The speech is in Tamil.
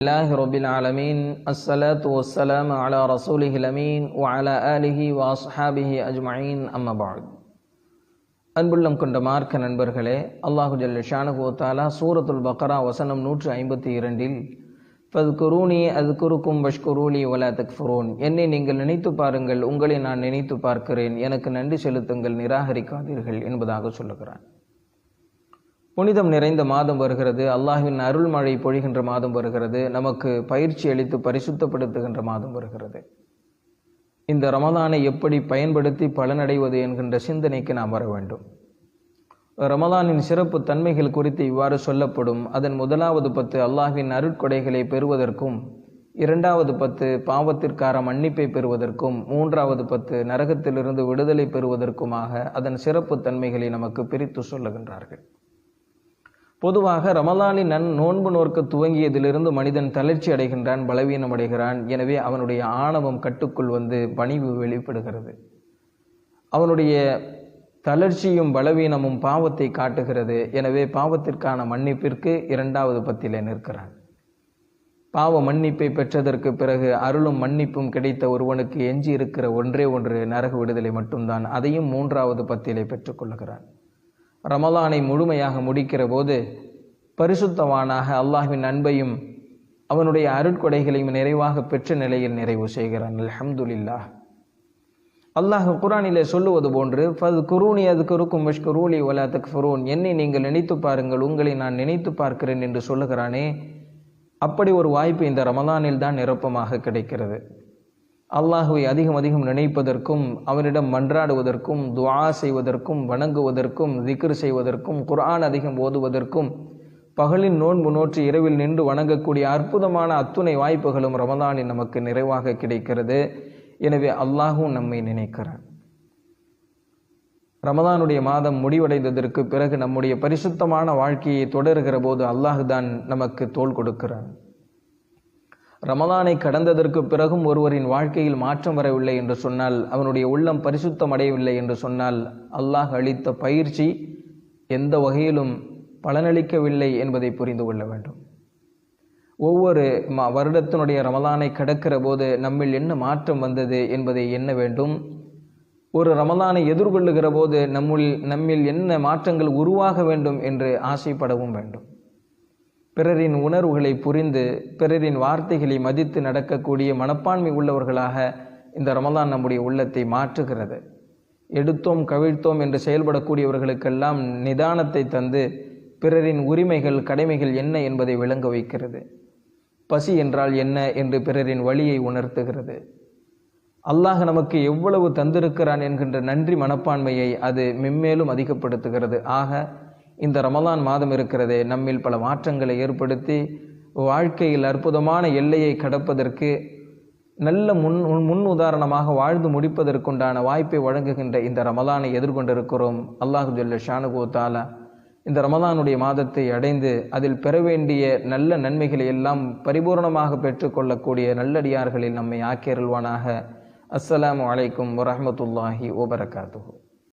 الله رب العالمين الصلاة والسلام على رسوله الأمين وعلى آله وأصحابه أجمعين أما بعد அன்புள்ளம் கொண்ட மார்க்க நண்பர்களே, அல்லாஹு ஜல்ல ஷானஹு வ தஆலா சூரத்துல் பக்ரா வசனம் 152 ஃபத்குரூனி அஸ்குருக்கும் வஷ்குரூலி வலா தக்ஃபுரூன், என்னை நீங்கள் நினைத்து பாருங்கள், உங்களை நான் நினைத்து பார்க்கிறேன், எனக்கு நன்றி செலுத்துங்கள், நிராகரிக்காதீர்கள் என்பதாக சொல்லுகிறான். புனிதம் நிறைந்த மாதம் வருகிறது, அல்லாஹ்வின் அருள் மழை பொழிகின்ற மாதம் வருகிறது, நமக்கு பயிற்சி அளித்து பரிசுத்தப்படுத்துகின்ற மாதம் வருகிறது. இந்த ரமதானை எப்படி பயன்படுத்தி பலனடைவது என்கின்ற சிந்தனைக்கு நாம் வர வேண்டும். ரமதானின் சிறப்பு தன்மைகள் குறித்து இவ்வாறு சொல்லப்படும். அதன் முதலாவது 10 அல்லாஹ்வின் அருட்கொடைகளை பெறுவதற்கும், இரண்டாவது 10 பாவத்திற்கான மன்னிப்பை பெறுவதற்கும், மூன்றாவது 10 நரகத்திலிருந்து விடுதலை பெறுவதற்குமாக அதன் சிறப்பு தன்மைகளை நமக்கு பிரித்து சொல்லுகின்றார்கள். பொதுவாக ரமலானின் நோன்பு நோக்க துவங்கியதிலிருந்து மனிதன் தளர்ச்சி அடைகின்றான், பலவீனம் அடைகிறான். எனவே அவனுடைய ஆணவம் கட்டுக்குள் வந்து பணிவு வெளிப்படுகிறது. அவனுடைய தளர்ச்சியும் பலவீனமும் பாவத்தை காட்டுகிறது. எனவே பாவத்திற்கான மன்னிப்பிற்கு இரண்டாவது 10 நிற்கிறான். பாவ மன்னிப்பை பெற்றதற்கு பிறகு அருளும் மன்னிப்பும் கிடைத்த ஒருவனுக்கு எஞ்சி இருக்கிற ஒன்றே ஒன்று நரக விடுதலை மட்டும்தான். அதையும் மூன்றாவது 10 பெற்றுக்கொள்கிறான். ரமலானை முழுமையாக முடிக்கிற போது பரிசுத்தவானாக அல்லாஹ்வின் அன்பையும் அவனுடைய அருட்கொடைகளையும் நிறைவாக பெற்ற நிலையில் நிறைவு செய்கிறான். அல்ஹம்துலில்லாஹ். அல்லாஹ் குர்ஆனிலே சொல்லுவது போன்று ஃபத்குரூனி அஸ்குருக்கும் வஷ்குரூலி வலா தக்ஃபுரூன், என்னை நீங்கள் நினைத்து பாருங்கள், உங்களை நான் நினைத்து பார்க்கிறேன் என்று சொல்லுகிறானே, அப்படி ஒரு வாய்ப்பு இந்த ரமலானில் தான் நிரப்பமாக கிடைக்கிறது. அல்லாஹுவை அதிகம் நினைப்பதற்கும், அவனிடம் மன்றாடுவதற்கும், துஆ செய்வதற்கும், வணங்குவதற்கும், திக்ர் செய்வதற்கும், குர்ஆன் அதிகம் ஓதுவதற்கும், பகலின் நோன்பு நோற்று இரவில் நின்று வணங்கக்கூடிய அற்புதமான அத்துணை வாய்ப்புகளும் ரமலானில் நமக்கு நிறைவாக கிடைக்கிறது. எனவே அல்லாஹும் நம்மை நினைக்கிறான். ரமலானுடைய மாதம் முடிவடைந்ததற்கு பிறகு நம்முடைய பரிசுத்தமான வாழ்க்கையை தொடர்கிற போது அல்லாஹ் தான் நமக்கு தோள் கொடுக்கிறான். ரமலானை கடந்ததற்கு பிறகும் ஒருவரின் வாழ்க்கையில் மாற்றம் வரவில்லை என்று சொன்னால், அவனுடைய உள்ளம் பரிசுத்தம் அடையவில்லை என்று சொன்னால், அல்லாஹ் அளித்த பயிற்சி எந்த வகையிலும் பலனளிக்கவில்லை என்பதை புரிந்து கொள்ள வேண்டும். ஒவ்வொரு வருடத்தினுடைய ரமலானை கடக்கிற போது நம்மில் என்ன மாற்றம் வந்தது என்பதை எண்ண வேண்டும். ஒரு ரமலானை எதிர்கொள்ளுகிற போது நம்மில் என்ன மாற்றங்கள் உருவாக வேண்டும் என்று ஆசைப்படவும் வேண்டும். பிறரின் உணர்வுகளை புரிந்து, பிறரின் வார்த்தைகளை மதித்து நடக்கக்கூடிய மனப்பான்மை உள்ளவர்களாக இந்த ரமலான் நம்முடைய உள்ளத்தை மாற்றுகிறது. எடுத்தோம் கவிழ்த்தோம் என்று செயல்படக்கூடியவர்களுக்கெல்லாம் நிதானத்தை தந்து பிறரின் உரிமைகள் கடமைகள் என்ன என்பதை விளங்க வைக்கிறது. பசி என்றால் என்ன என்று பிறரின் வழியை உணர்த்துகிறது. அல்லாஹ் நமக்கு எவ்வளவு தந்திருக்கிறான் என்கின்ற நன்றி மனப்பான்மையை அது மென்மேலும் அதிகப்படுத்துகிறது. ஆக இந்த ரமலான் மாதம் இருக்கிறதே, நம்மில் பல மாற்றங்களை ஏற்படுத்தி வாழ்க்கையில் அற்புதமான எல்லையை கடப்பதற்கு, நல்ல முன் உதாரணமாக வாழ்ந்து முடிப்பதற்குண்டான வாய்ப்பை வழங்குகின்ற இந்த ரமலானை எதிர்கொண்டிருக்கிறோம். அல்லாஹு ஜல்ல ஷானஹு வ தஆலா இந்த ரமலானுடைய மாதத்தை அடைந்து அதில் பெற வேண்டிய நல்ல நன்மைகளை எல்லாம் பரிபூர்ணமாக பெற்றுக்கொள்ளக்கூடிய நல்லடியார்களில் நம்மை ஆக்கியருள்வானாக. அஸ்ஸலாமு அலைக்கும் வரஹ்மத்துல்லாஹி வபரகாத்துஹு.